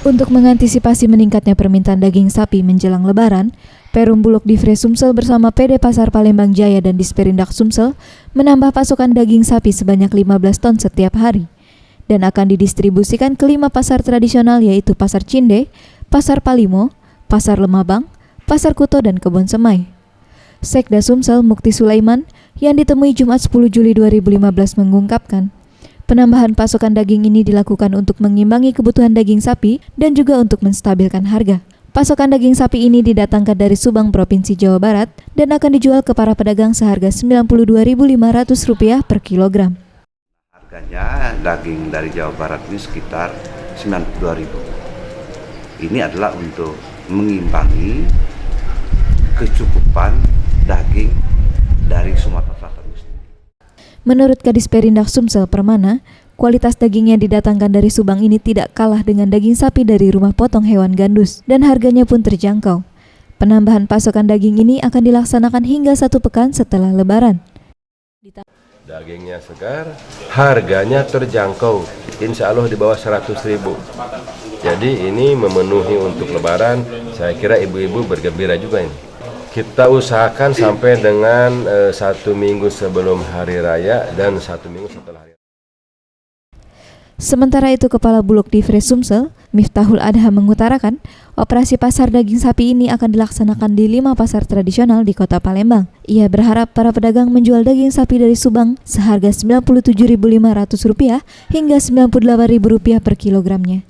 Untuk mengantisipasi meningkatnya permintaan daging sapi menjelang Lebaran, Perum Bulog Divre Sumsel bersama PD Pasar Palembang Jaya dan Disperindak Sumsel menambah pasokan daging sapi sebanyak 15 ton setiap hari dan akan didistribusikan ke 5 pasar tradisional yaitu Pasar Cinde, Pasar Palimo, Pasar Lemabang, Pasar Kuto, dan Kebon Semai. Sekda Sumsel Mukti Sulaiman yang ditemui Jumat 10 Juli 2015 mengungkapkan, penambahan pasokan daging ini dilakukan untuk mengimbangi kebutuhan daging sapi dan juga untuk menstabilkan harga. Pasokan daging sapi ini didatangkan dari Subang, Provinsi Jawa Barat dan akan dijual ke para pedagang seharga Rp92.500 per kilogram. Harganya daging dari Jawa Barat ini sekitar 92.000. Ini adalah untuk mengimbangi kecukupan daging dari Sumatera Selatan. Menurut Kadis Perindak Sumsel Permana, kualitas daging yang didatangkan dari Subang ini tidak kalah dengan daging sapi dari rumah potong hewan gandus dan harganya pun terjangkau. Penambahan pasokan daging ini akan dilaksanakan hingga 1 pekan setelah Lebaran. Dagingnya segar, harganya terjangkau, insya Allah di bawah 100.000. Jadi ini memenuhi untuk Lebaran, saya kira ibu-ibu bergembira juga ini. Kita usahakan sampai dengan 1 minggu sebelum Hari Raya dan 1 minggu setelah Hari Raya. Sementara itu, Kepala Bulog Divre Sumsel, Miftahul Adha mengutarakan, operasi pasar daging sapi ini akan dilaksanakan di 5 pasar tradisional di Kota Palembang. Ia berharap para pedagang menjual daging sapi dari Subang seharga Rp97.500 hingga Rp98.000 per kilogramnya.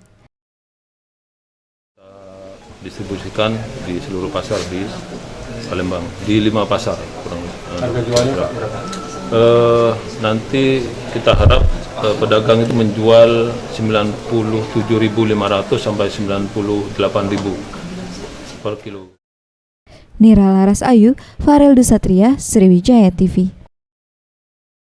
Distribusikan di seluruh pasar di Palembang, di 5 pasar. Harga jualnya berapa? Nanti kita harap pedagang itu menjual Rp97.500 sampai Rp98.000 per kilo. Nira Laras Ayu, Farel Dusatria, Sriwijaya TV.